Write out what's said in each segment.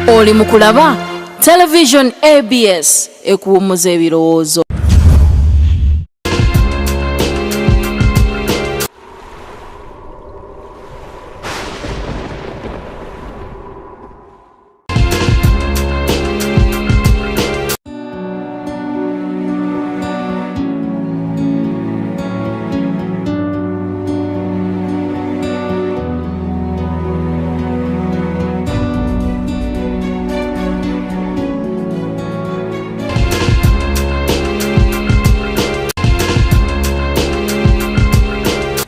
Oli mukulaba television ABS ekuwummuza ebirowoozo.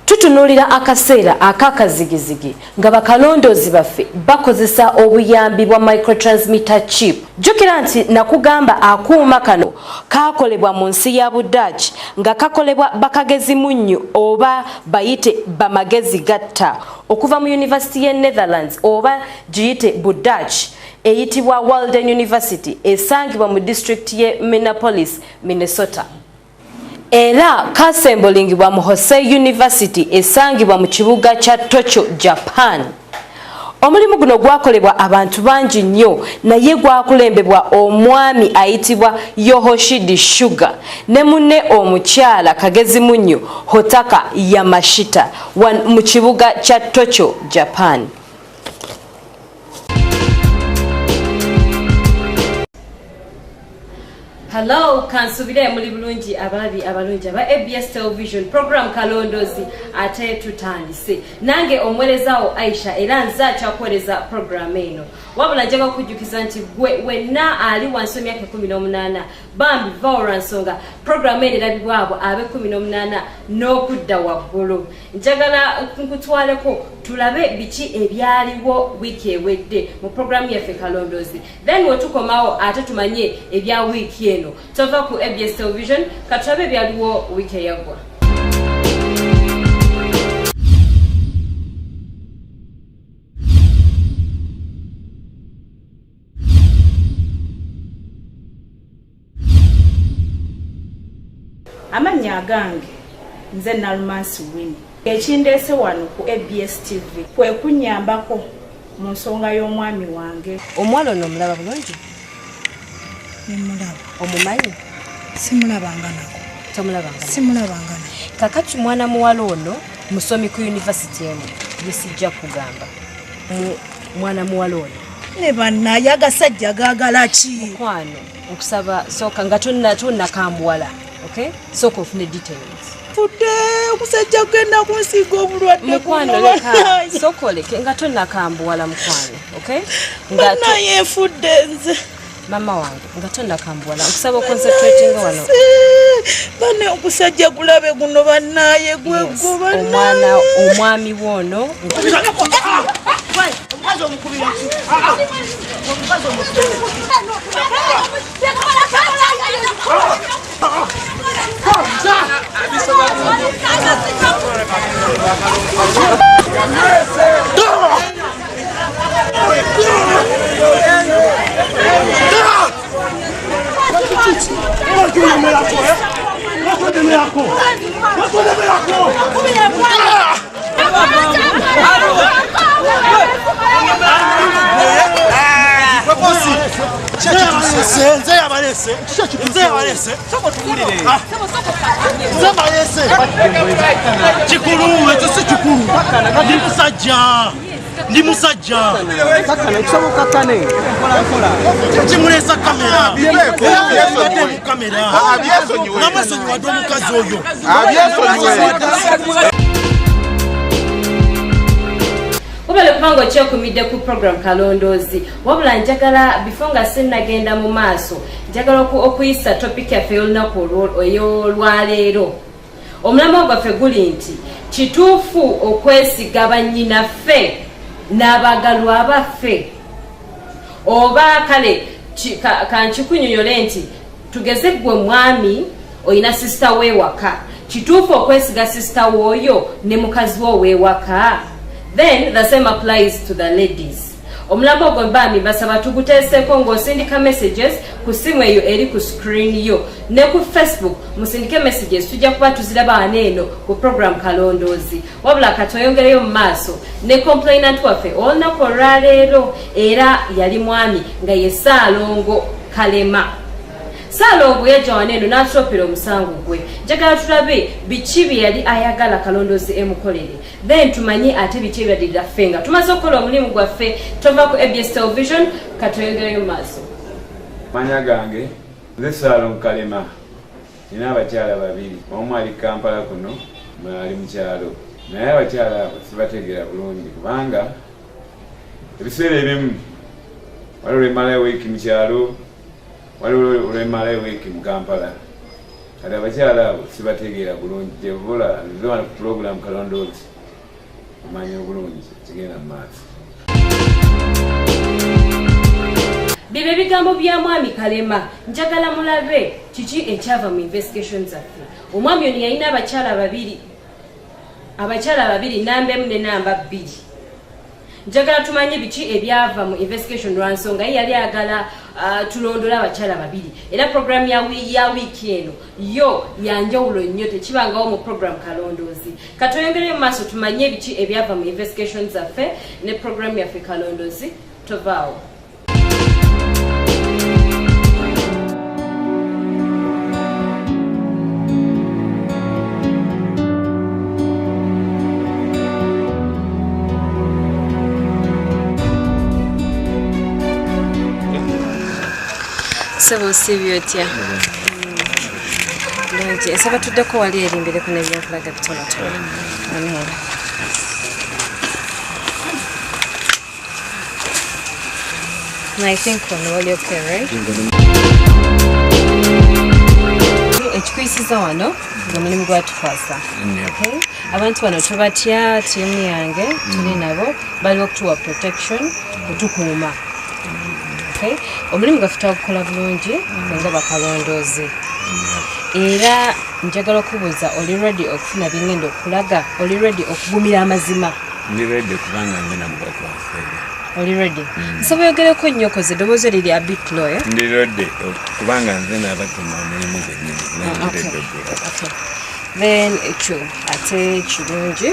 Tutunulira akaseera akakazigizigi nga bakalondozi baffe bakozesa obuyambi bwa microtransmitter chip. Jjukira nti nakugamba akuuma kano kakolebwa mu nsi ya Buddaaki nga kakolebwa bakagezi munnyo oba bayite bamagezi gatta okuva mu University ye Netherlands oba giyite Buddaaki eyitibwa Walden University esangibwa mu district ye Minneapolis, Minnesota. Era kasembolingibwa mu Hosei University esangibwa mu kibuga kya Tokyo, Japan. Omulimu guno gwakolebwa abantu bangi nnyo naye gwakulembebwa omwami ayitibwa Yohoshide Sugar ne munne omukyala kagezi munnyo Hotaka Yamashita mu kibuga kya Tokyo, Japan. Hello, kansubire muli bulungi abalabi abalungi aba ABS television program Kalondozi ate tutandise. Nange omwerezaawo Aisha era nza kyakuwereza program eno. Wabula njaga kujjukiza nti gwe wenna ali wansi w'emyaka 18 bambi vaora nsonga program eno erabibwabo abe 18 n'okudda waggulu. Njagala nkutwaleko tulabe biki ebyaliwo wiiki ewedde mu program yaffe Kalondozi. Then wetukomawo ate tumanye ebya wiiki eno. Tova ku ABS television katulabe ebyaliwo wiiki eyaggwa. Amanya agange nze Nalmansi Wini. Ekindese wano ku ABS TV kwe kunyambako mu nsonga y'omwami wange. Omwana ono mulaba bulungi? Nimulaba. Omumanyi? Simulabanga nako. Tomulabanga? Simulabanga nako. Kakati mwana muwala ono musomi ku university emu yesijja kugamba. Mwana muwala ono. Ne bannaye agasajja gaagala ki? Mukwano okusaba soka nga tonna kambuwala. Okay? Soka ofune details. Fudde okusajja genda kunsiga obulwadde. Mukwano leka sokoleke nga tonna kambuwala mukwano. Okay? Nga naye fudde nze. Mama wange nga tonna kambuwala okusaba concentrating wano. Bane okusajja gulabe guno bannaye gweggo bannaye. Omwana omwami wono. Omukazi omukubira ki? Omukazi Ndi musajja kakana kisoboka kane kimulesa kamera abyesonyiwe namasonyiwa omukazi oyo abyesonyiwe. Kubale kupango kyokumidde ku program Kalondozi wabula njagala before nga sinnagenda mu maaso njagala okuyisa topic yaffe y'olunaku ey'olwaleero. Omulamwa gwaffe guli nti kituufu okwesiga bannyinaffe n'abagalwa abaffe oba kale kankikunyonyole nti tugeze gwe mwami oyina sisita weewaka kituufu okwesiga sisita w'oyo ne mukazi wo weewaka. Then the same applies to the ladies. omulambo gwo mbami basaba tuguteeseko ng'osindika messages ku simu eyo eri ku screen yo ne ku Facebook musindike messages tujja kuba tuziraba waneeno ku program Kalondozi wabula katoyongereyo mu maaso ne complainant waffe olunaku olwaleero era yali mwami nga ye Ssaalongo Kalema. Ssaalongo yajja waneeno n'atuloopera omusango gwe. Njagala tulabe biki bye yali ayagala Kalondozi emukolere, then tumanye ate biki ebyaddirira ffe nga tumaze okukola omulimu gwaffe tova ku ABS television. Katoyongereyo mu maaso. Manya gange nze Ssaalongo Kalema nina abakyala babiri, omu ali Kampala kuno omulala ali mu kyalo, naye abakyala sibategeera bulungi kubanga ebiseera ebimu waliwo lwemalayo wiiki mu kyalo, waliwo lwemalayo wiiki mu Kampala. Kati abakyala abo sibategeera bulungi, gyebula nzona ku program Kalondozi omanya obulungi kigenda mu maaso. Bibe bigambo bya mwami Kalema, njagala mulabe kiki ekyava mu investigations zaffe. Omwami ono yalina abakyala babiri namba emu ne namba bbiri. Njagala tumanye biki ebyava mu investigation lwa nsonga ye yali agala tulondola abakyala babiri. Era program ya wiiki eno yo yanjawulo nnyo tekibangawo mu program Kalondozi. Katoyongere mu maaso tumanye biki ebyava mu investigations zaffe ne program yaffe Kalondozi. Tovaawo. Sebo sibyotia. Nje saba tudako wali erimbere kuna byakulaga bitolatola. Anera. I think on wali okay, right? Ekikwisiza wano omulimu gwatukwasa. Okay. Abantu bano tubatya tiimu yange tuli nabo bali okutuwa protection kutukuuma. Okay. Omulimu gwaffe twagukola bulungi nga bakalondozi. Era njagala okubuuza oli ready okufuna bingenda okulaga? Oli ready okugumira amazima? Ndi ready kubanga ngenda mubakwaffe. Oli ready? Nsobola yogereko nnyo koze eddoboozi liri a bit low, eh? Ndi ready kubanga nze nabatuma omulimu gwennyini. Okay. Then ekyo ate kirungi.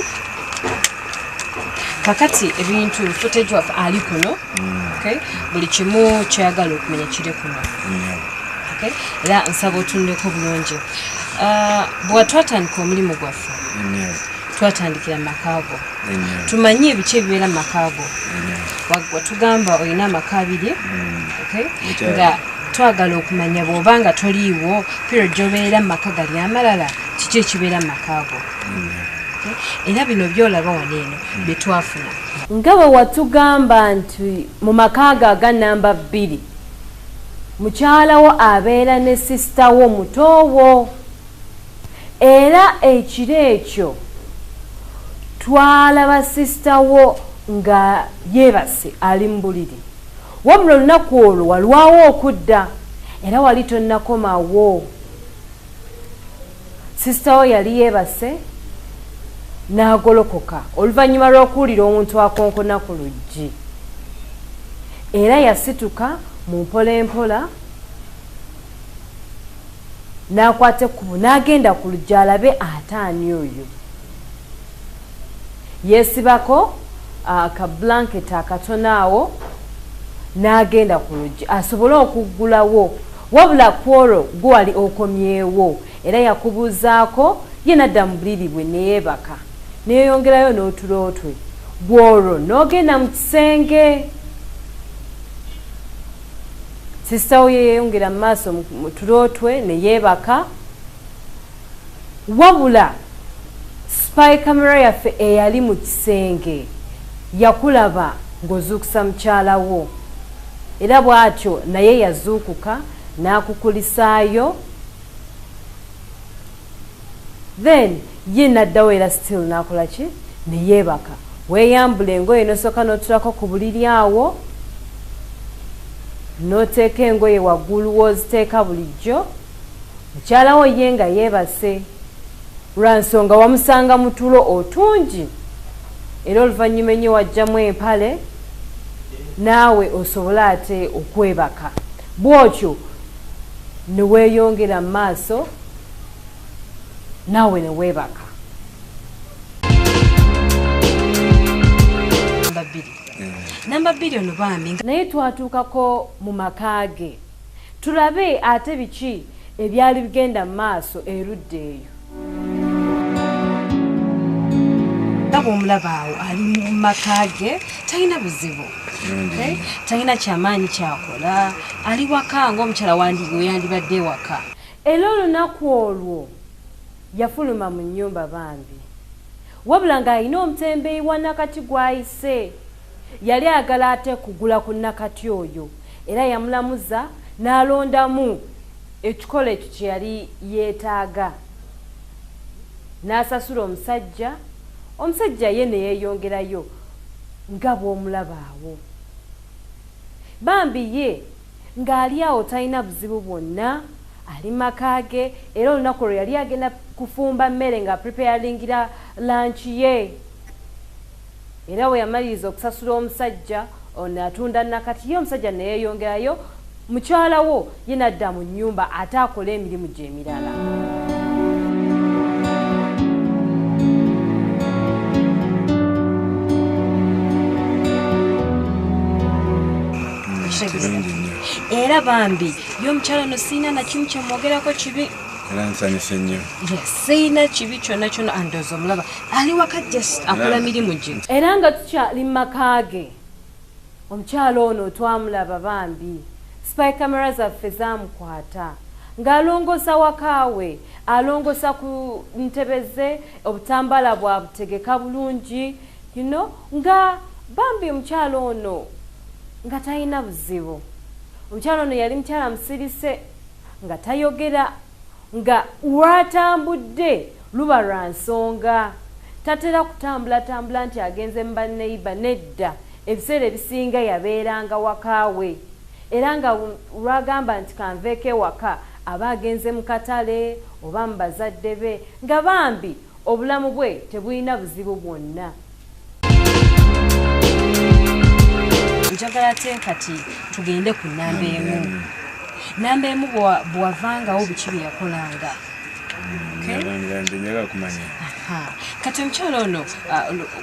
Kakati ebintu footage waffe ali kuno. Okay. Buli kimu kyagala okumenya kiri kuno. Okay. Era nsaba otundeko bulungi. Bw'atwatandika omulimu gwaffe. Twatandikira makaago. Tumanye ebiki ebibeera mu makaago. Watugamba olina amaka abiri. Okay. Nga twagala okumanya bw'obanga toliiwo period gy'obeera mu maka gali amalala kiki ekibeera mu makaago. Era bino byolaba waneeno bye twafuna. Nga bwe watugamba nti mu makaaga aga namba 2 mukyalawo abeera ne sisitawo mutowo, era ekiro ekyo twalaba sisitawo nga yeebase ali mu buliri. Wabula olunaku olwo walwawo okudda era wali tonnakomawo. Sisitawo yali yeebase n'agolokoka oluvannyuma lw'okuwulira omuntu akonkona ku luggi, era yasituka mu mpola n'akwata ekkubo n'agenda ku luggi alabe ataani oyo. Yeesibako akabulanketi akatono awo n'agenda ku luggi asobole okuggulawo, wabula kwolwo gwe wali okomyewo, era yakubuuzaako ye n'adda mu buliri bwe neyeebaka neeyongerayo n'otulootwe. Gwolwo n'ogenda mu kisenge. Sisitawo yeeyongera mu maaso mu tulootwe neyeebaka, wabula spy camera yaffe eyali mu kisenge yakulaba ng'ozuukusa mukyalawo, era bw'atyo naye yazuukuka n'akukulisaayo. Then ye n'addawo era still n'akola ki? Neyeebaka. Weeyambula engoye n'osooka n'otulako ku buliri awo, n'oteeka engoye waggulu w'oziteeka bulijjo. Mukyalawo ye nga yeebase lwa nsonga wamusanga mu tulo otungi, era oluvannyuma ennyo wajjamu empale naawe osobola ate okwebaka bwotyo ne weeyongera mu maaso naawe ne weebaka. Namba 2 ono bambi naye twatuukako mu maka ge tulabe ate biki ebyali bigenda mu maaso erudda eyo. Omulaba awo ali mu maka ge talina buzibu, talina kyamaanyi kyakola, ali waka ng'omukyala wandigo yandibadde ewaka. Era olunaku olwo yafuluma mu nnyumba bambi wabula ng'alina omutembeeyi wa nakati gw'ayise. Yali agala ate kugula ku nakati oyo era yamulamuza n'alondamu ekikola ekyo kye yali yeetaaga n'asasula omusajja. Omusajja ye ne yeeyongerayo nga bw'omulaba awo. Bambi ye ng'ali awo talina buzibu bwonna, ali maka ge era olunaku olwo yali agenda kufumba mmere nga preparingira lanchi ye. Era bwe yamaliriza okusasula omusajja ono atunda nakati ye omusajja ne yeeyongerayo, mukyala wo ye n'adda mu nnyumba ate akola emirimu gye emirala. Era bambi y'omukyala ono siina na kimu kyemwogerako kibi. Era nsanyuse nnyo. Siina kibi kyonna kyonna andooza omulaba ali waka just akola mirimu gye. Era nga tukyali mu maka ge omukyala ono twamulaba bambi spy camera zaffe zaamukwata ng'alongosa wakaawe, alongosa ku ntebe ze, obutambala bwabutegeka bulungi nga bambi omukyala ono nga talina buzibu. Omukyala ono yali mukyala musirise nga tayogera, nga lwatambudde luba lwa nsonga. Tatera kutambula nti agenze mu banneyiba, nedda. Ebiseera ebisinga yabeeranga wakaawe era nga lwagamba nti kanveeko ewaka aba agenze mu katale oba mu bazadde be, nga bambi obulamu bwe tebulina buzibu bwonna. Njagala kati tugende ku namba emu. Namba emu bw'avangawo biki bye yakolanga. Njagala kumanya. Kati omukyala ono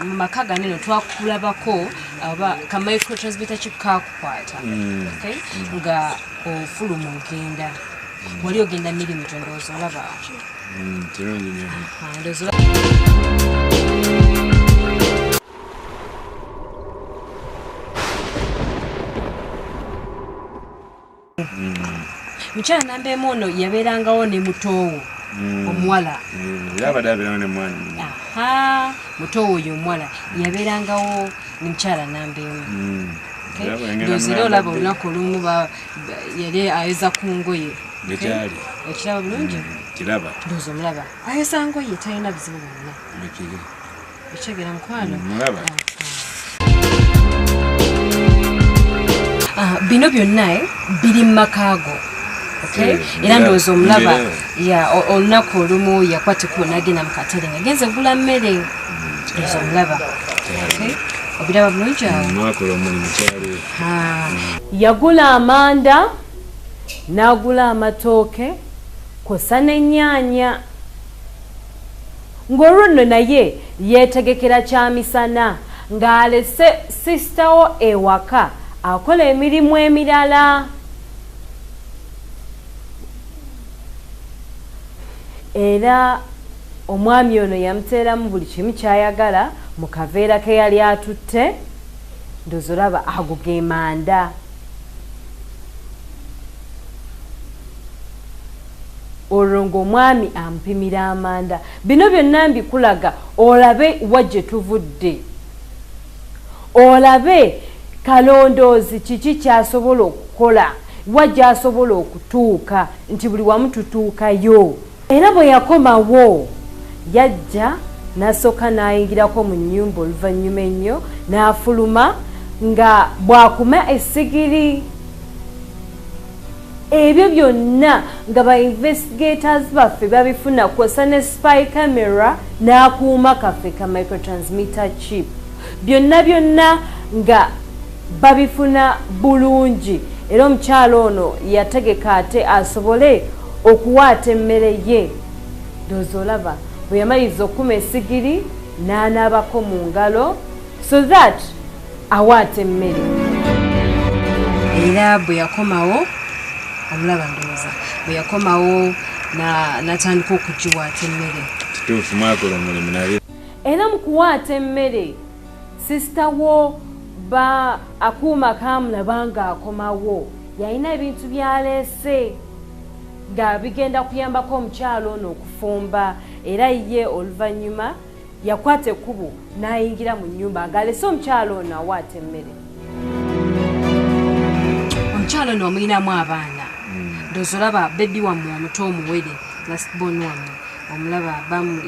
mu maka ganeno twakulabako ka microtransmitter chip kakukwata nga ofuluma ogenda. Wali ogenda mirimu gyo ndowooza olaba. Kirungi nnyo. Mukyala namba emu ono yabeerangawo ne mutoowo omuwala. Yabadde abeerawo ne mwana. Mutoowo oyo omuwala yabeerangawo ne mukyala namba emu. Ndowooza era olaba olunaku olumu yali ayeza ku ngoye. Gekyali. Ekiraba bulungi? Kiraba. Ndowooza omulaba ayeza ngoye talina buzibu bwonna. Ekyegera mukwano. Mulaba. Bino byonna biri mu makaago. Era ndowooza omulaba olunaku olumu yakwata ekkubo n'agenda mu katale nga genze gula mmere. Ndowooza omulaba. Obiraba bulungi awo? Mwakola omulimu kyali. Yagula amanda n'agula amatooke kw'ossa n'ennyaanya. Ng'olwo nno naye yeetegekera kyamisana ng'alese sisitawo ewaka akola emirimu emirala. Era omwami ono yamuteeramu buli kimu kyayagala mu kaveera ke yali atutte. Ndowooza olaba ago ge manda. Olwo ng'omwami ampimira amanda. Bino byonna mbikulaga olabe wa gye tuvudde, olabe Kalondozi kiki kyasobola okukola, wa gy'asobola okutuuka, nti buli wamu tutuukayo. Era bwe yakomawo yajja n'asooka n'ayingirako mu nnyumba oluvannyuma ennyo n'afuluma nga bw'akuma essigiri. Ebyo byonna nga ba investigators baffe babifuna kw'ossa ne spy camera n'akuuma kaffe ka microtransmitter chip. Byonna nga babifuna bulungi era omukyalo ono yategeka ate asobole okuwaata emmere ye. Ndowooza olaba bwe yamaliriza okukuma essigiri n'anaabako mu ngalo so that awaata emmere. Era bwe yakomawo omulaba ndowooza bwe yakomawo n'atandika okugiwaata emmere. Kituufu mwakola omulimu naye. Era mu kuwaata emmere sisita wo ba akuuma kaamulaba ng'akomawo yalina ebintu byaleese nga bigenda kuyambako omukyalo ono okufumba era ye oluvannyuma yakwata ekkubo n'ayingira mu nnyumba ng'alese omukyalo ono awaata emmere. Omukyalo ono omulinamu abaana ndowooza olaba bebi wammwe omuto omuwere lastborn wammwe omulaba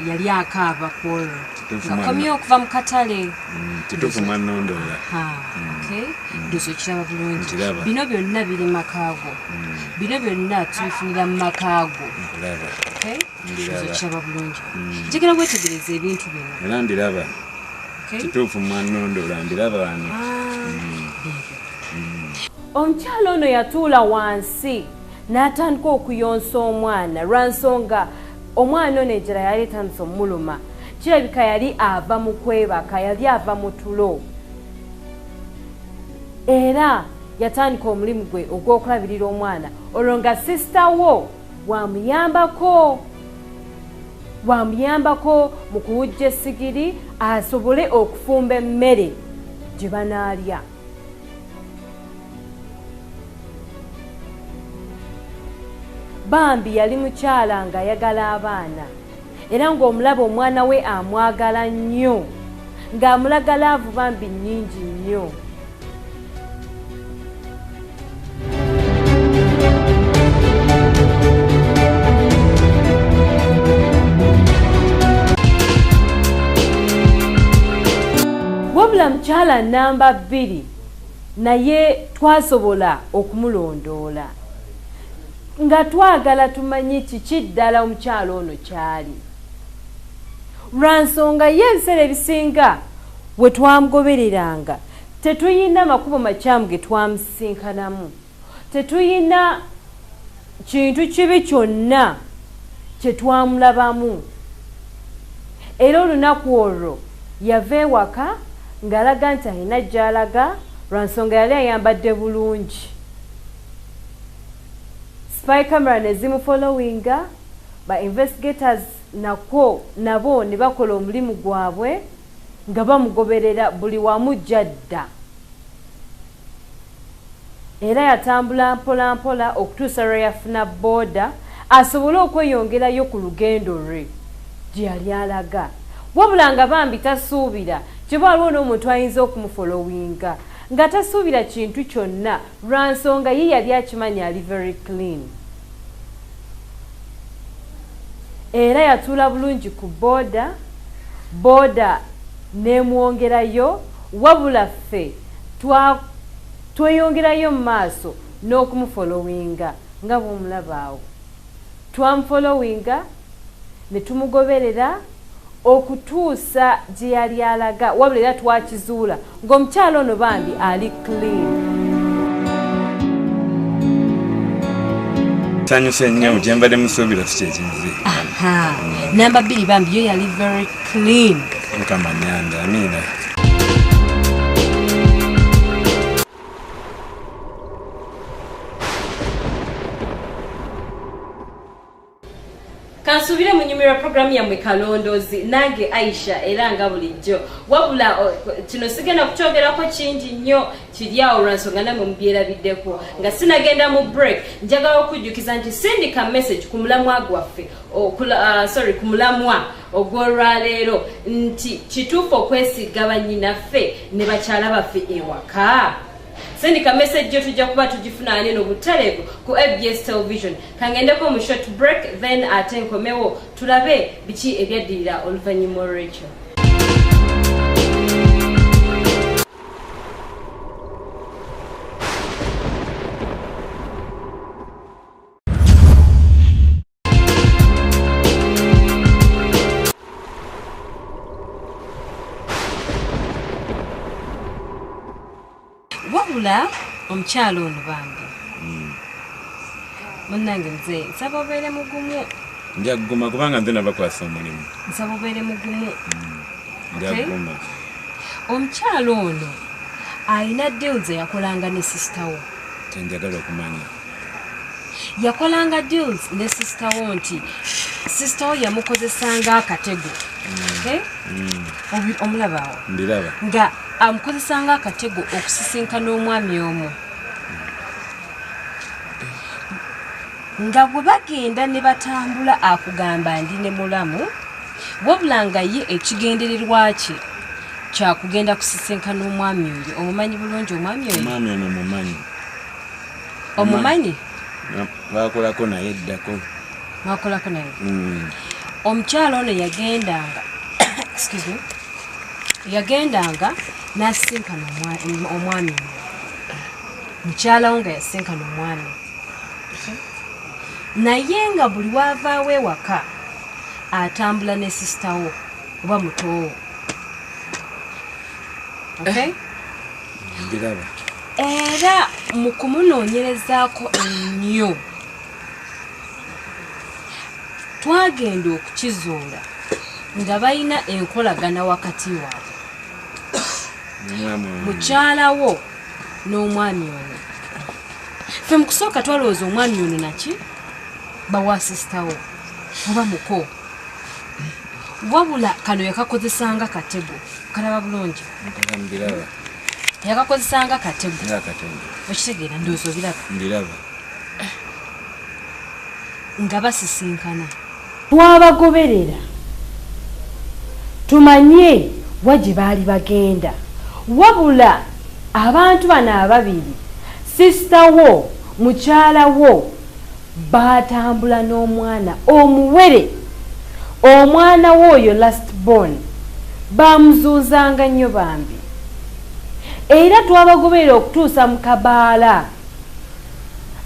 yali akaaba kwolwo ngakomye okuva mu katale. Kituufu mwanondoola. Ndowooza okiraba bulungi. Bino byonna biri makaago. Bino byonna tubifunira mu makaago. Ndowooza okiraba bulungi. Njagala wetegereza ebintu bino. Era ndiraba. Kituufu mwanondoola ndiraba wano. Omukyalo ono yatuula wansi n'atandika okuyonsa omwana lwansonga omwana ono ejjala yali etandise omuluma. Kirabika yali ava mu kwebaka, yali ava mu tulo. Era yatandika omulimu gwe ogw'okulabirira omwana olwo nga sisita wo wamuyambako mu kuwujja essigiri asobole okufumba emmere gye banaalya. Bambi yali mukyala ng'ayagala abaana era ng'omulaba omwana we amwagala nnyo ng'amulaga laavu bambi nnyingi nnyo. Wabula mukyala namba 2 naye twasobola okumulondoola nga twagala tumanyi kiki ddala omukyalo ono kyali. Lwansonga ye ebiseera ebisinga we twamugobereranga tetuyina makubo makyamu ge twamusinkanamu, tetuyina kintu kibi kyonna kye twamulabamu. Era olunaku olwo yava ewaka ng'alaga nti alina gy'alaga lwansonga yali ayambadde bulungi. Spy camera ne zimufollowinga, ba investigators nabo ne bakola omulimu gwabwe nga bamugoberera buli wamu jadda. Era yatambula mpola mpola okutuusa lwe yafuna booda asobole okweyongerayo ku lugendo lwe gye yali alaga. Wabula nga bambi tasuubira kyeba waliwo n'omuntu ayinza okumufollowinga nga tasuubira kintu kyonna lwansonga ye yali akimanya ali very clean. Era yatuula bulungi ku booda n'emwongerayo, wabula ffe tweyongerayo mu maaso n'okumufollowinga nga bw'omulaba awo. Twamufollowinga ne tumugoberera okutuusa gye yali alaga, wabula era twakizuula ng'omukyalo ono bambi ali clean. Sanyuse nnyo gye mbadde musuubira si kyekinze. Namba 2 bambi yo yali very clean. Mukama Nyanda, amiina. Kansubire mu nyumira program ya Kalondozi nange Aisha era nga bulijjo. Wabula kino sigenda kuchogerako kingi nnyo kiryawo lwansonga namwe mubyera biddeko nga sinagenda mu break. Njagala okujjukiza nti sindika message ku mulamwa gwaffe ku mulamwa ogw'olwaleero nti kituufu okwesiga bannyinaffe ne bakyala baffe ewaka. Sendika message yo tujja kuba tugifuna neno butalevu ku ABS television. Kangendeko mu short break then atenkomewo tulabe biki ebyaddirira oluvannyuma olw'ekyo. wabula omukyalo ono bambi munnange nze nsaba obeere mugumu njaguma kubanga nze nabakwasa omulimu nsaba obeere mugumu njaguma omukyalo ono alina deals yakolanga ne sister wo kyenjagala okumanya yakolanga deals ne sister wo nti sister wo yamukozesanga akatego omulabaawo ndiraba nga amukozesanga akatego okusisinkana omwami omu nga bwe bagenda ne batambula akugamba ndi ne mulamu wabula nga ye ekigendererwa kye kyakugenda kusisinkana omwami oyo omumanyi bulungi omwami oyo ono mumanyi omumanyi bakolako naye eddako bakolako naye omukyalo ono yagendanga n'asisinkana omwami oyo mukyala wo nga yasisinkana omwami naye nga buli wavaawo ewaka atambula ne sisita wo oba mutowo era mu kumunoonyerezaako ennyo twagenda okukizuula nga balina enkolagana wakati waabwe mukyala wo n'omwami ono ffe mu kusooka twalowooza omwami ono naki bawa sisita wo oba muko wabula kano yakakozesanga katego kalaba bulungi yakakozesanga katego okitegeera ndowooza obiraba nga basisinkana twabagoberera tumanye wa gye baali bagenda wabula abantu bano ababiri sisita wo mukyala wo batambula n'omwana omuwere omwana w'oyo last born bamuzuuzanga nnyo bambi era twabagoberera okutuusa mu kabaala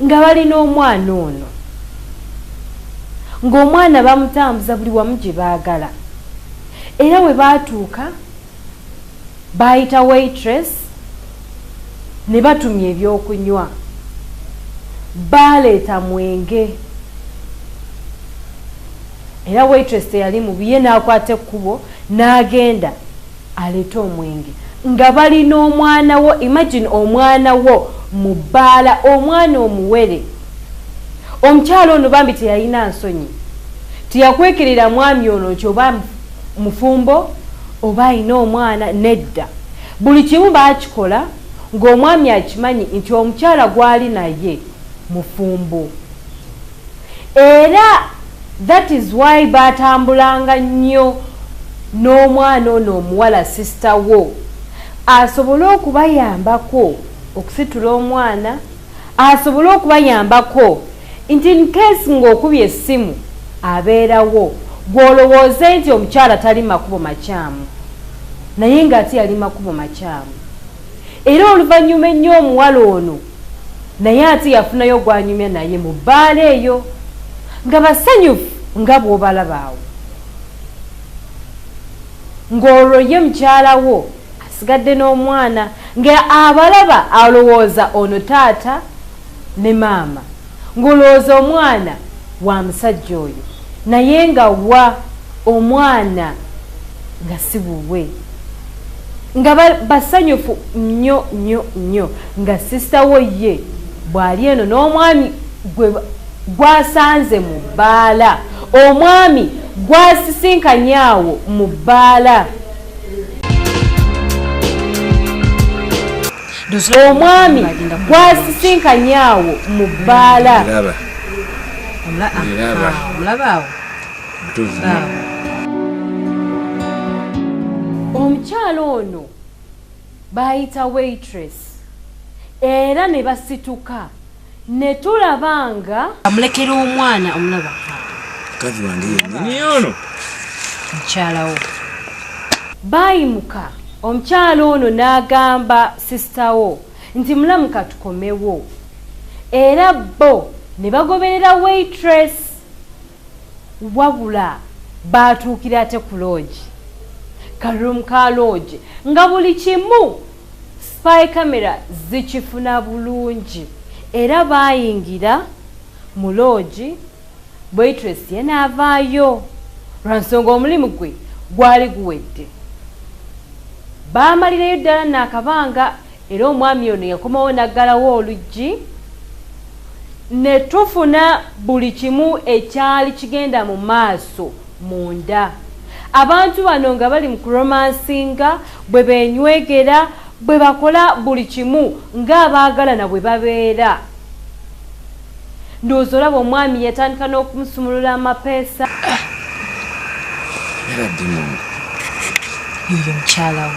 nga balina omwana ono ng'omwana bamutambuza buli wamu gye baagala era we baatuuka bayita waitress ne batumya ebyokunywa baleeta mwenge era waitress teyali mubi ye n'akwata ekkubo n'agenda aleeta omwenge nga balina omwana wo imagine omwana wo mu bbaala omwana omuwere omukyalo ono bambi teyalina nsonyi tiyakwekerera mwami ono nti oba mufumbo oba ayina omwana nedda buli kimu baakikola ng'omwami akimanyi nti omukyala gwali naye mufumbo era that is why batambulanga nnyo n'omwana ono omuwala sisita wo asobole okubayambako okusitula omwana asobole okubayambako nti nkesi ng'okubye essimu abeerawo gw'olowooze nti omukyala tali makubo makyamu naye ng'ate yali makubo makyamu era oluvannyuma ennyo omuwala ono naye ate yafunayo gwanyumya naye mu bbaala eyo nga basanyufu nga bw'obalabaawo ng'olwo ye mukyala wo asigadde n'omwana nga abalaba alowooza ono taata ne maama ng'olowooza omwana wa musajja oyo naye nga wa omwana nga si bubwe nga basanyufu nnyo nnyo nnyo nga sisita wo ye bw'ali eno n'omwami gwasanze mu bbaala omwami gwasisinkanyaawo mu bbaala omwami gwasisinkanyaawo mu bbaala omulabaawo omukyalo ono bayita waitress era ne basituka ne tulabanga amulekera omwana omulaba kazi wange yennyini ono mukyalawo bayimuka omukyalo ono n'agamba sisita wo nti mulamu katukomewo era bo ne bagoberera waitress wabula baatuukira ate ku loogi karoom ka loogi nga buli kimu spy camera zikifuna bulungi era bayingira mu lodge waitress yanaavaayo lwansonga omulimu gwe gwali guwedde. Baamalirayo ddala naakabanga era omwami ono yakomawo naggalawo oluggi ne tufuna buli kimu ekyali kigenda mu maaso munda. Abantu bano nga bali mu kuromansinga bwe beenywegera bwe bakola buli kimu ng'abaagalana bwe babeera. Ndowooza olaba omwami yatandika n'okumusumulula amapeesa. Era dimungu Yoyo mukyala wo.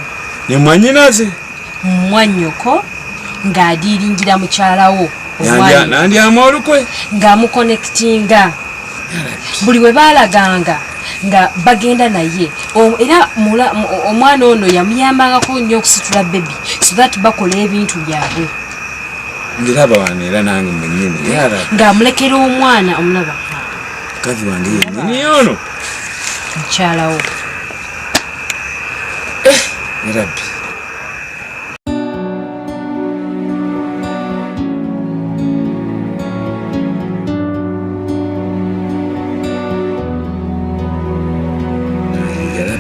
Ne mwannyinaze? Mwannyoko ng'adiiringira mukyalawo. Nandyamu olukwe? Ng'amukonectinga. Buli we baalaganga nga bagenda naye. Era omwana ono yamuyambangako nnyo okusitula bebi so that bakola ebintu byabwe. Ngiraba wano era nange mwennyini. Ng'amulekera omwana omulaba. Mukazi wange yennyini ono. Mukyalawo. Rabbi.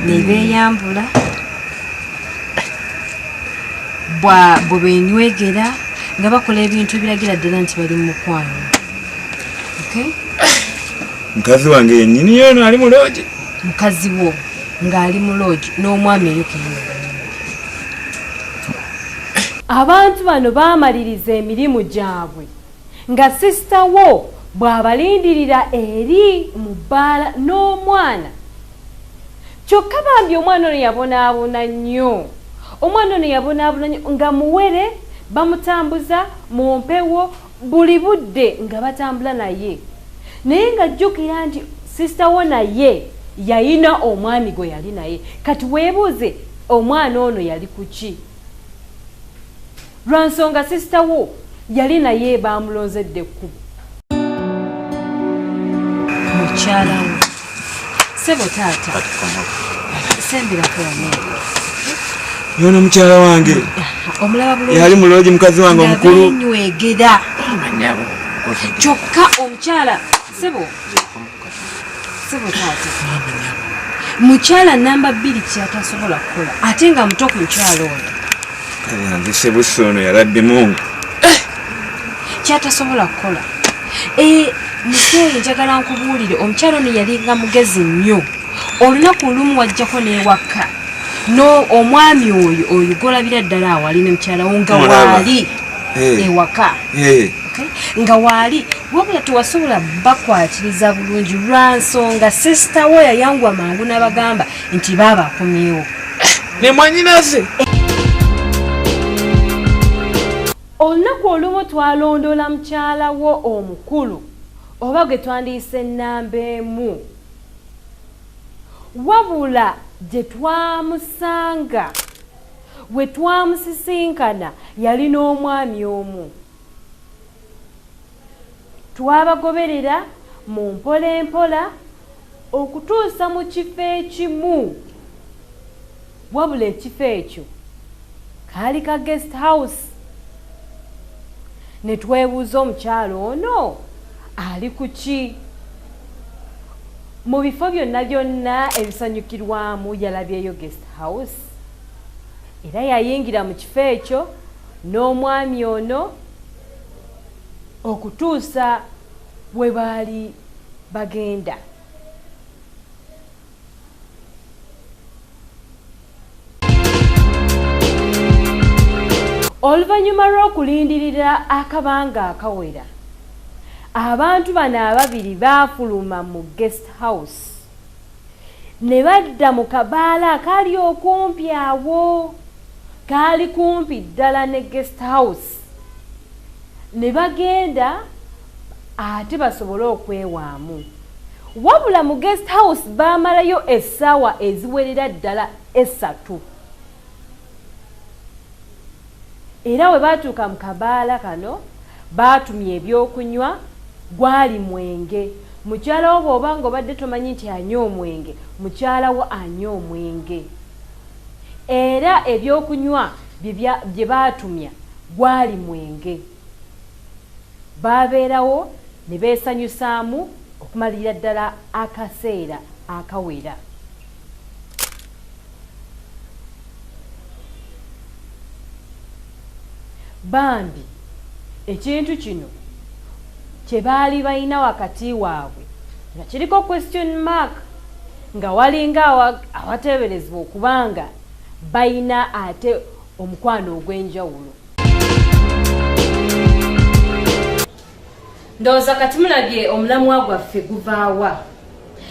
Nebeeyambula bwe beenywegera nga bakola ebintu ebiragira ddala nti bali mu mukwano. Mukazi wange yennyini ono ali mu loogi. Mukazi wo ng'ali mu loogi n'omwami eyo kennyini. Abantu bano baamaliriza emirimu gyabwe nga sisita wo bw'abalindirira eri mu bbaala n'omwana. Kyokka bambi omwana ono yabonaabona nnyo. Omwana ono yabonaabona nnyo nga muwere bamutambuza mu mpewo buli budde nga batambula naye. Naye nga jjukira nti sisita wo naye yalina omwami gwe yali naye. Kati weebuuze omwana ono yali ku ki? Lwansonga sisita wo yali naye baamulonzedde ekkubo. Mukyala wo. Sebo taata. Sembirako wano. Yono mukyala wange. Omulaba bulungi. Yali mu loogi mukazi wange omukulu. Nywegera. Kyokka omukyala. Sebo. Sebo taata. Mukyala namba 2 kyatasobola kukola. Ate nga muto ku mukyala ono. Yanze Sebo sono yaladde mungu. Kyatasobola kukola. Mukyala njagala nkubuulire omukyala ono yali nga mugezi nnyo. Olunaku olumu wajjako n'ewaka. No omwami oyo golabira ddala awali ne mukyala wo nga waali ewaka. Nga waali wabula tewasobola bakwatiriza bulungi lwansonga sisita wo yayangwa mangu n'abagamba nti baabakomyewo. Ne mwannyinaze? Olunaku olumu twalondoola mukyala wo omukulu oba gwe twandiyise nnamba emu. Wabula gye twamusanga we twamusisinkana yali n'omwami omu. Twabagoberera mu mpola empola okutuusa mu kifo ekimu. Wabula ekifo ekyo kaali ka guest house. Ne twebuuza omukyalo ono ali ku ki? Mu bifo byonna byonna ebisanyukirwamu yalabyeyo guest house. Era yayingira mu kifo ekyo n'omwami ono okutuusa bwe baali bagenda. Oluvannyuma lw'okulindirira akabanga akawera, abantu bano ababiri baafuluma mu guest house ne badda mu kabaala akaali okumpi awo, kaali kumpi ddala ne guest house. Ne bagenda ate basobole okwewaamu. Wabula mu guest house baamalayo essaawa eziwerera ddala 3. Era we baatuuka mu kabaala kano baatumya ebyokunywa, gwali mwenge. Mukyala wo bw'oba ng'obadde tomanyi nti anywa omwenge, mukyala wo anywa omwenge. Era ebyokunywa bye baatumya gwali mwenge babeerawo ne beesanyusaamu okumalira ddala akaseera akawera. Bambi ekintu kino kye baali balina wakati waabwe nga kiriko question mark nga walinga awateeberezebwa okubanga balina ate omukwano ogw'enjawulo. Ndowooza kati mulabye omulamwa gwaffe guvaawa.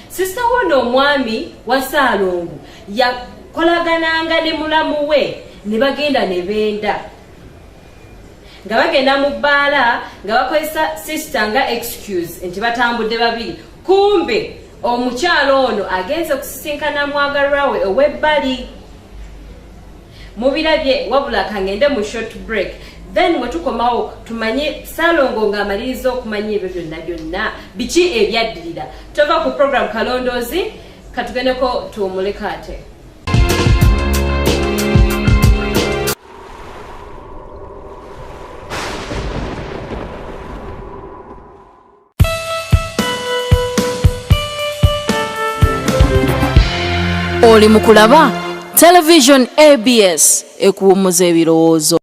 Sisita wono omwami wa Ssaalongo yakolagananga ne mulamu we ne bagenda ne benda nga bagenda mu bbaala nga bakozesa sisita nga excuse nti batambudde babiri, kumbe omukyalo ono agenze kusisinkana mwagalwa we ow'ebbali. Mubirabye wabula kangende mu short break, then bwe tukomawo tumanye Ssaalongo ng'amaliriza okumanya ebyo byonna biki ebyaddirira. Tova ku program Kalondozi, katugendeko tuwumuleko ate. Oli mukulaba television ABS ekuwummuza ebirowoozo.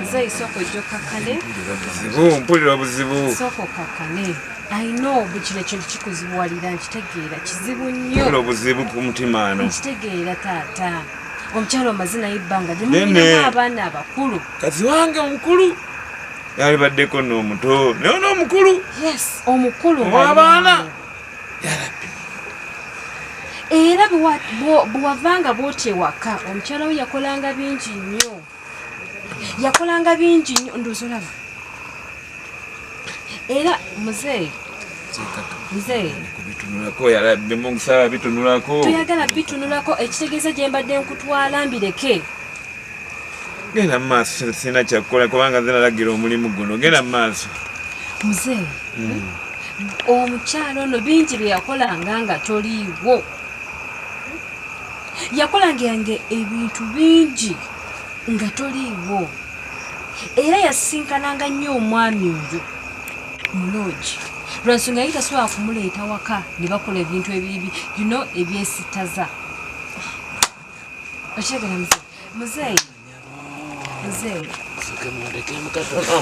Mzee soko kakane. Buzibu, mpulira buzibu. Soko kakane. I know bukine kintu kikuzibuwalira nkitegeera kizibu nnyo. Mpulira buzibu ku mutima ano. Nkitegeera taata. Omukyalo amazina y'ebbanga limulina abaana abakulu. Kazi wange omukulu. Yali baddeko n'omuto. Naye n'omukulu. Yes, omukulu. W'abaana. Yarabbi. Era bw'wavanga bw'oti ewaka omukyala we yakolanga bingi nnyo. Yakolanga bingi nnyo ndozolaba. Era muzee kubitunulako yarabbi mungisaba bitunulako. Tuyagala bitunulako ekitegeeza gye mbadde nkutwala mbireke. Genda mu maaso sina kyakukola kubanga nze nalagira omulimu guno. Genda mu maaso. Muzee omukyala ono bingi bye yakolanga nga toliiwo. Yakolanga ebintu bingi nga toliiwo. Era yasinkananga nnyo omwami oyo muloogi. Lwansonga yali tasobola kumuleeta waka ne bakola ebintu ebibi ebyesitaza. Okyegera muzee.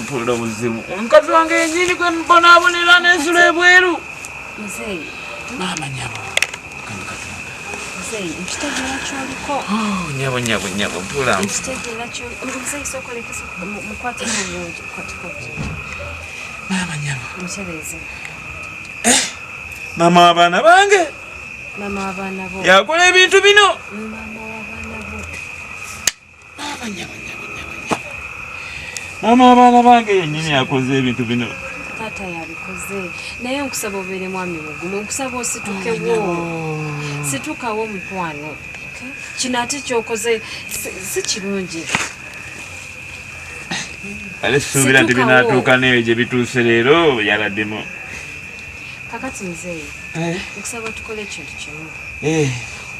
Mpulira buzibu. Omukazi wange yennyini gwe mbonaabonera n'ensula ebweru. Muzee. Maama nyabo. Nkitegeera kyoliko. Nyabo mpula. Nkitegeera kyoliko. Muzee sokolekesa mukwate bulungi kwatikoki. Maama nyabo. Mukyereze. Maama w'abaana bange. Maama w'abaana bo. Yakola ebintu bino. Maama w'abaana bo. Maama nyabo. Maama w'abaana bange yennyini yakoze ebintu bino. Taata yabikoze. Naye nkusaba obeere mwami mugumu. Nkusaba ositukewo. Situkawo mukwano. Kino ate kyokoze si kirungi. Ale suubira nti binaatuuka n'ebyo gye bituuse leero yaladdemu. Kakati mzee. Nkusaba tukole ekintu kimu.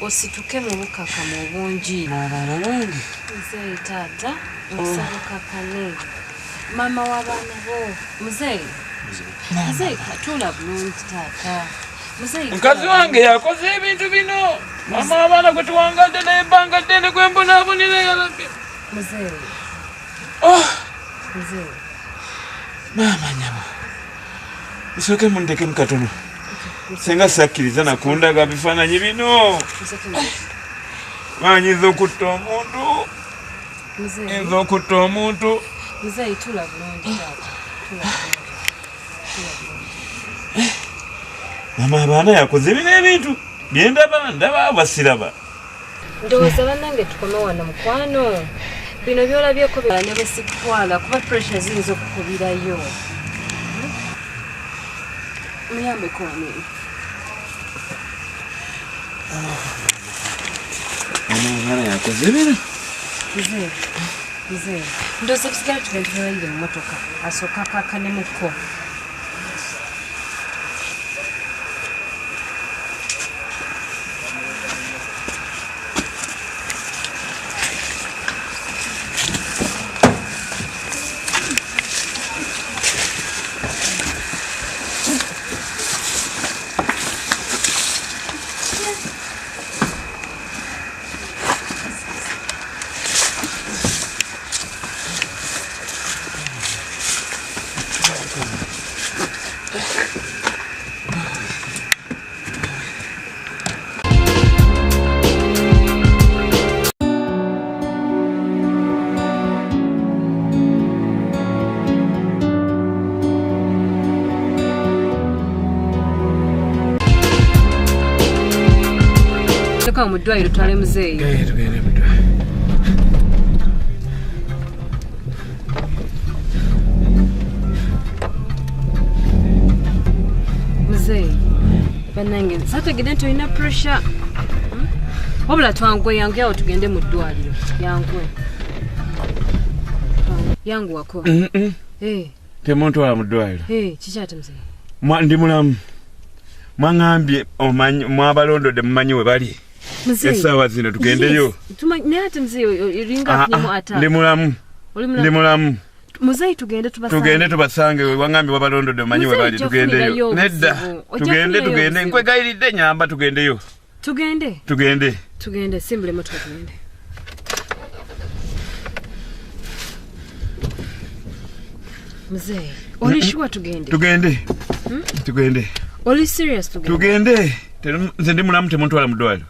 Osituke mu bukakamu obungi. Abaana bange. Mzee taata. Nkusaba kakane. Mama w'abaana bo. Mzee. Mzee katula bulungi taata. Mukazi wange yakoze ebintu bino. Mama w'abaana gwe tuwangadde naye ebbanga ddene gwe mbonaabonera yalabbi. Mzee. Mzee. Maama nyabo. Musooke mundekemu katono. Senga sakkiriza nakundaga bifaananyi bino. Manyiza okutta omuntu. Nza okutta omuntu. Mzee tula bulungi taata. Mama abaana yakoze bino ebintu. Ndaba basiraba. Ndowooza bannange tukome wano mukwano. Bino byolabyeko ne besikutwala kuba pressure ziyinza okukubirayo. Muyambe kwa nini? Mwana yakoze bino. Mzee. Ndoze bisigala tugenda mu motoka. Asoka kakane muko. Toka mudwairo twale mzee. Tugende mudwairo. Mzee. Banange sata gide tulina pressure. Wabula twangwe yangu yao tugende mudwairo. Yangwe. Yangu wako. Temuntu wa mudwairo. Chichate mzee. Ndi mulamu. Mwangambye omanyi mwabalondode mumanyi we bali. Esawa zino tugendeyo. Ne ate mzee iringa kunimo ata. Ndi mulamu. Mzee tugende tubasange. Tugende tubasange wangambye wabalondode mumanyi we bali tugendeyo. Nedda. Tugende nkwe gayiridde nyamba tugendeyo. Tugende simple motoka tugende. Mzee, olishwa tugende. Tugende. Oli serious tugende. Tugende. Nze ndi mulamu temuntu wala mudwalo.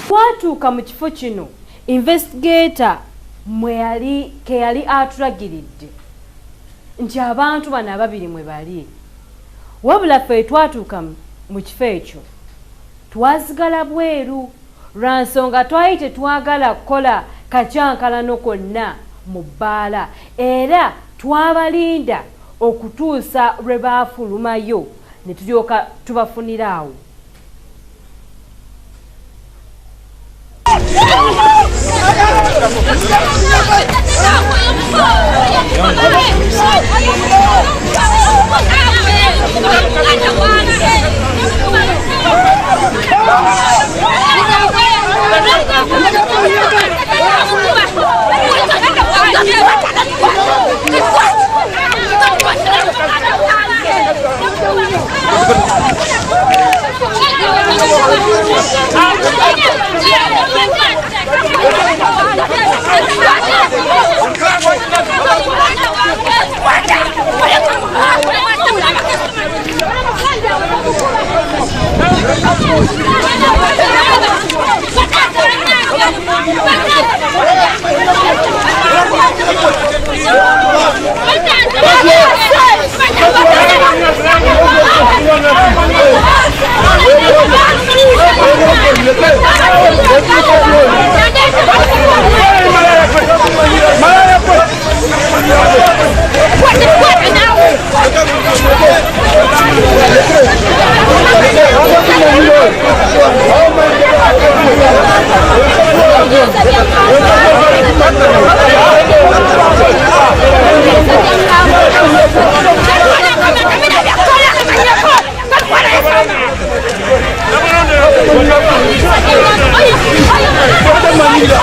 Twatuuka mu kifo kino investigator ke yali atulagiridde nti abantu bano ababiri mwe bali. Wabula ffe twatuuka mu kifo ekyo twazigala bweru lwa nsonga twali tetwagala kukola kacyankalano konna mu bbaala era twabalinda okutuusa lwe baafulumayo ne tulyoka tubafunira awo. Oye,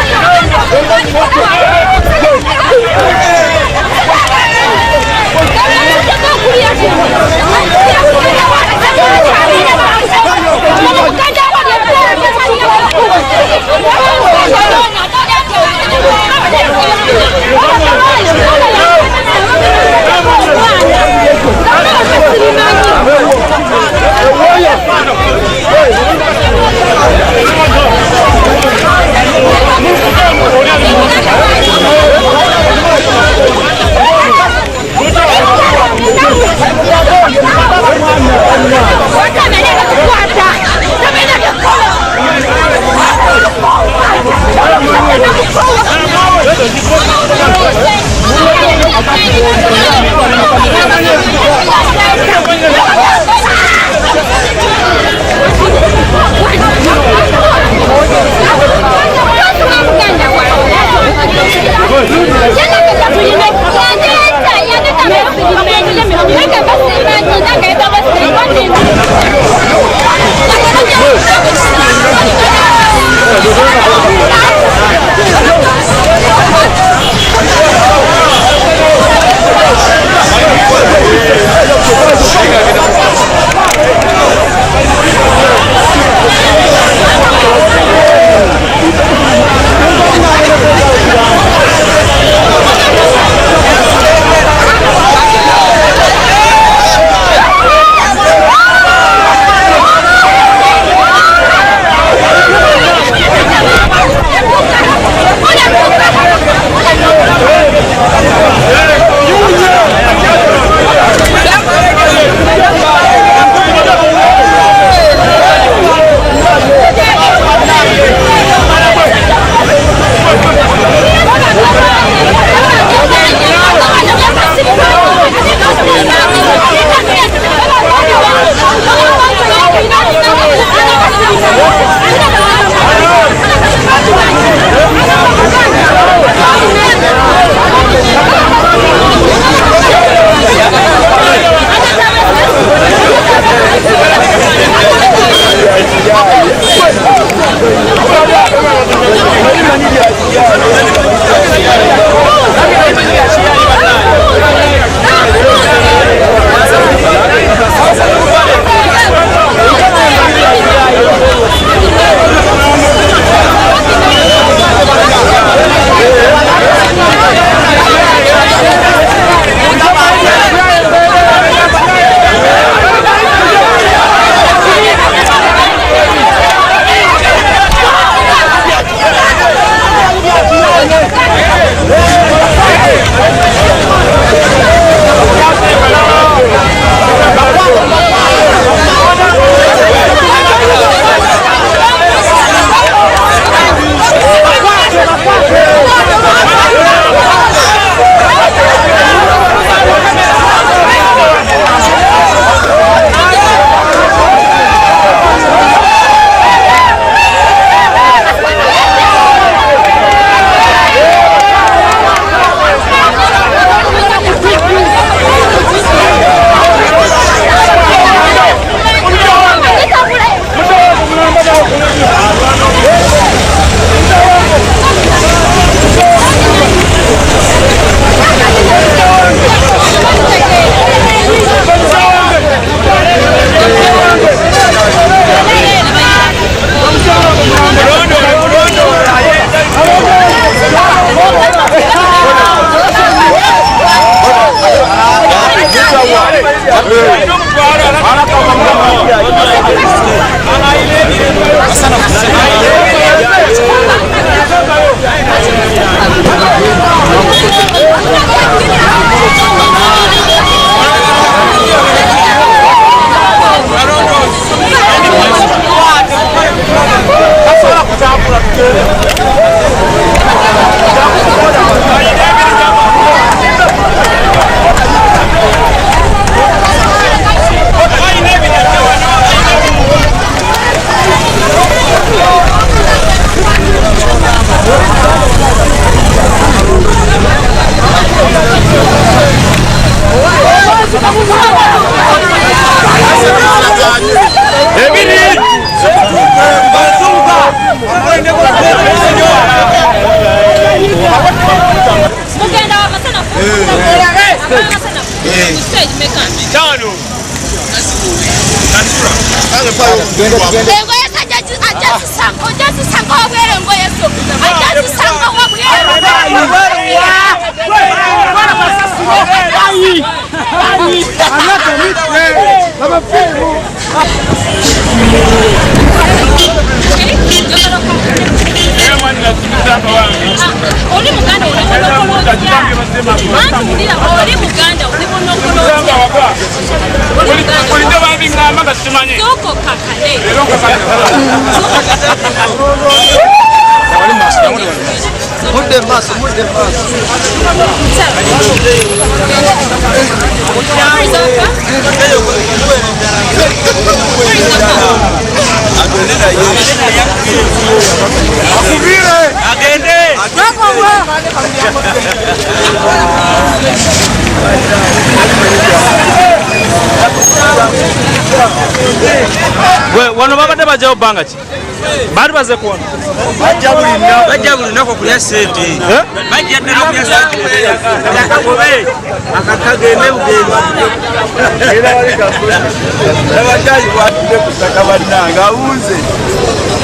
Wano babadde bajjawo bbanga ki? Baali baze kuwona? Bajja buli nnaku okulya ssente. Bajja ddala okulya ssente. Akakagende bugenzi. Era wali kafuzi. Abaddayi bwatudde ku ttaka bannange awunze.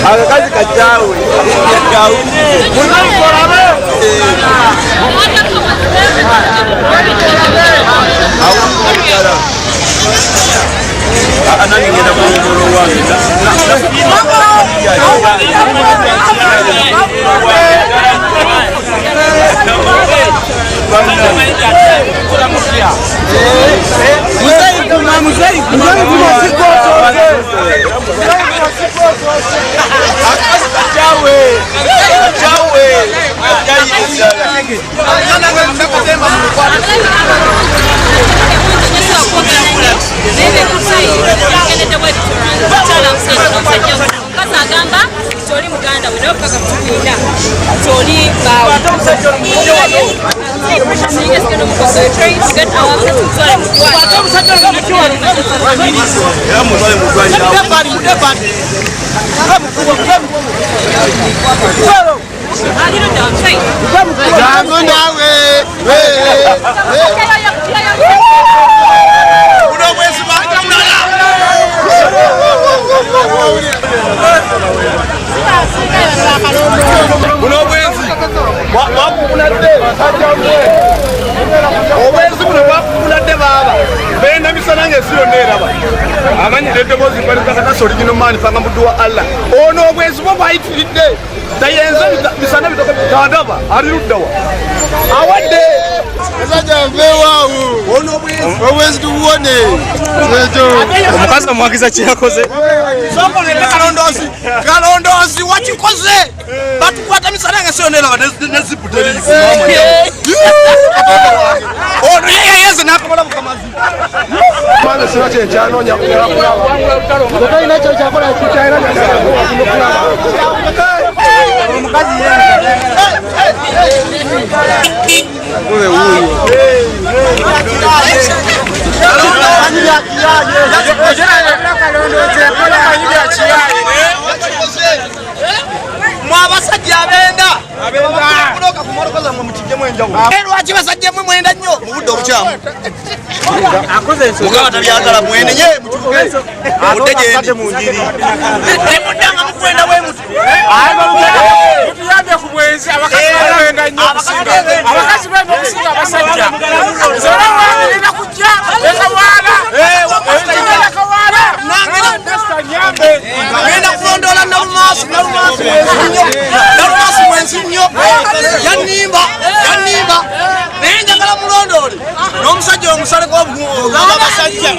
Akakazi kacaawe. Awunze. Munakolabe. Awunze ddala. Anani ngenda kuongolo wange. Original man fanga mudwa Allah ono obwezi bwo bayitidde tayenza bisana bitoka tadaba ari rudawa awade ezaja vewawo ono obwezi tuwone sejo omukazi amwagiza kiyakoze soko ne kalondozi wakikoze batukwata misana ngasonera neziputeri ono yeyeze nakola mukamazi mwana sina chenjano nyakula ndio inacho chakula kichaira omukazi yeye wewe huyu mwabasajja abenda kuloka kumorokoza mu mutije mwenjawo lwaki basajja mwe mwenda nnyo mu budde obukyamu akoze enso mugaba tabyagala mwene ye mutuke mutegendi mu njiri emudanga mukwenda we mutu tuyambe ku bwenzi abakazi benda nnyo okusinga abakazi benda okusinga abasajja zora wabirina kujja ekawala ekawala nange nyambe ngenda kulondola nalumasu mwenzi nnyo yanimba naye njagala mulondole n'omusajja omusale abasajja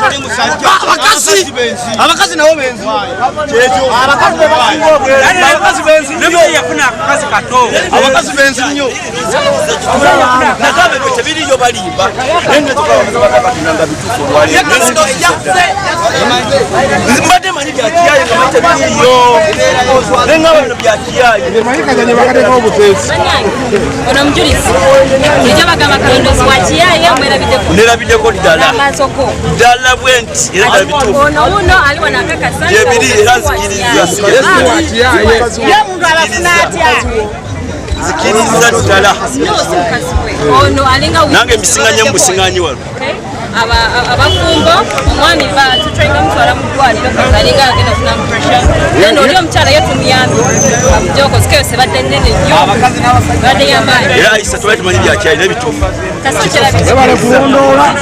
toli musajja abakazi nabo benzi abakazi benzi yafuna akakazi kato abakazi benzi nnyo nagabe tebiriyo balimba nengetukaaaatinanga bitufu mbadde manyi byakiyaye nga tebiriyo nengaba bino byakiyaye mayikazanye bakateka obutesi ono mujulizi ekyo bagamba Kalondozi wakiyaye nerabideko ddala bwenti era nga bitufu ono ali wano akakasa ebiri era nzikiriza ye muntu abafuna atya zikiriza ddala nange mbisinganyo mubusinganyi wano abafumbo omwami tutrenga mutwala mu ddwaliro alinga agenda kufuna pressure then oli omukyala ye tumuyambi amujoko zikeyo sebadde nnene nnyo badde yamaanyi era isa tubaye tumanyi byakyali n'ebituufu tasokyera kulondoola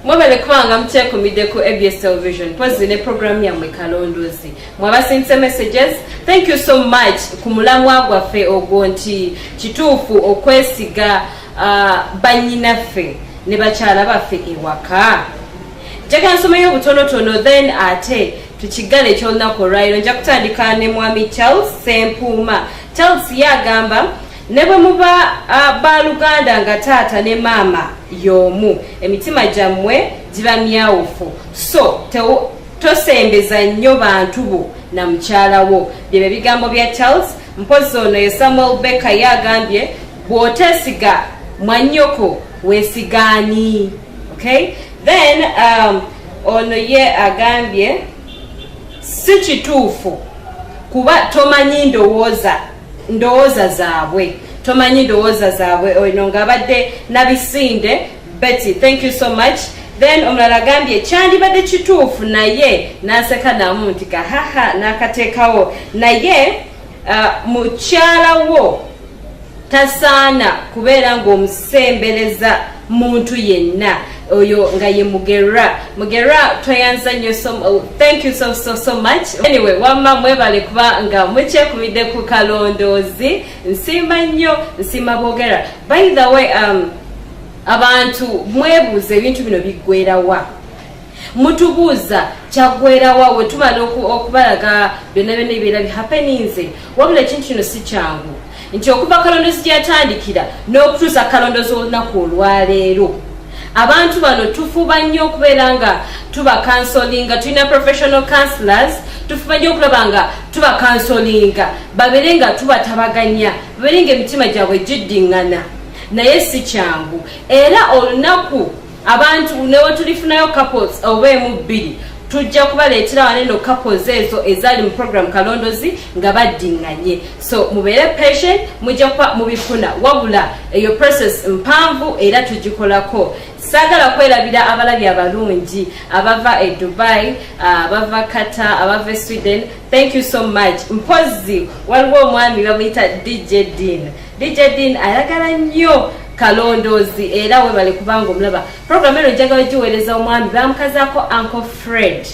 mwebale kubanga mukyekumidde ku ABS television pozi ne program yammwe Kalondozi mwabasindise messages. Thank you so much ku mulamwa gwaffe ogwo nti kituufu okwesiga banyinaffe ne bakyala baffe ewaka. Njagala nsomeyo obutonotono then ate tukigale ekyolunaku olwaliro. Nja kutandika ne mwami Charles Sempuuma. Charles yagamba ne bwe muba baluganda nga taata ne maama y'omu emitima gyammwe giba myawufu, so tosembeza nnyo bantu bo na mukyala wo. Bye bigambo bya Charles. Mpozi ono ye Samuel Becker yagambye bw'oteesiga mwannyoko weesigaani. Okay, then ono ye agambye si kituufu kuba tomanyi ndowooza zaabwe. Tomanyi ndowooza zaabwe. Ono ng'abadde nabisinde. Betty, thank you so much. Then omulala agambye kyandibadde kituufu naye n'aseka namu nti kahaha n'akateekawo naye mukyala wo tasaana kubeera ng'omusembereza muntu yenna. Oyo nga ye Mugerra toyanza nnyo. Thank you so much. Anyway, wamma mwebale kuba nga mukyekumidde ku Kalondozi. Nsimba nnyo, nsimba boogera. By the way, abantu mwebuuza ebintu bino biggwerawa. Mutubuuza kyaggwerawa we tumala okubalaga byonna ebibeera bihappenings. Wabula ekintu kino si kyangu nti okuva Kalondozi gyatandikira n'okutuusa Kalondozi olunaku olwaleero abantu bano tufuba nnyo okubeera nga tuba counselinga. Tulina professional counselors, tufuba nnyo okulaba nga tuba counselinga babeere nga tubatabaganya, babeere nga emitima gyabwe giddiŋŋana. Naye si kyangu era olunaku abantu newe tulifunayo couples oba emu bbiri tujja kubaleetera waneno couples ezo ezaali mu program Kalondozi nga baddiŋŋanye. So mubeere patient, mujja kuba mubifuna wabula eyo process mpanvu era tugikolako. Sagala kwerabira abalabi abalungi abava e Dubai, abava Qatar, abava e Sweden. Thank you so much. Mpozi waliwo omwami bamuyita DJ Dean ayagala nnyo Kalondozi era webale kubanga omulaba program eno njagala giweereza omwami bamukazaako Uncle Fred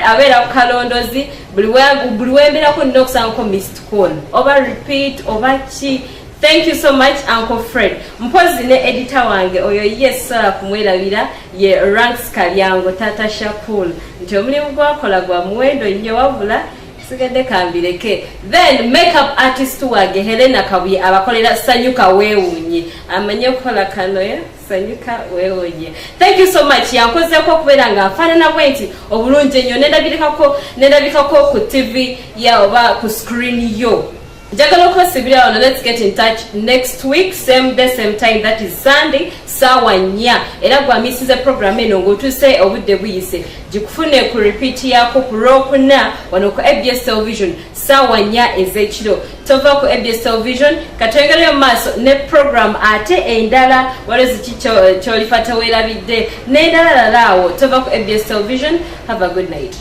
abeera ku Kalondozi buli wemberako nina okusangako missed call oba repeat oba ki. Thank you so much Uncle Fred. Mpozi ne editor wange oyo yesala kumwerabira ye Ranks Kalyango Tata Shakul nti omulimu gwakola gwa muwendo nnyo wabula sigende kambireke. Then makeup artist wange Helena Kabuye abakolera Sanyuka Weewunye amanye okukola kano ya Sanyuka Weewunye. Thank you so much. Yankozeko okubeera nga nfaanana bwenti obulungi ennyo nendabikako ku TV ya oba ku screen yo. Njagala okubasibira wano. Let's get in touch next week same day same time, that is Sunday sawa 4. Era gwamisize program eno ng'otuuse obudde buyise gikufune ku repeat yako ku Lwokuna wano ku ABS television sawa 4 ez'ekiro. Tova ku ABS television katwengerayo mu maaso ne program ate endala walezi kyolifata weerabidde n'endala lalaawo. Tova ku ABS television. Have a good night.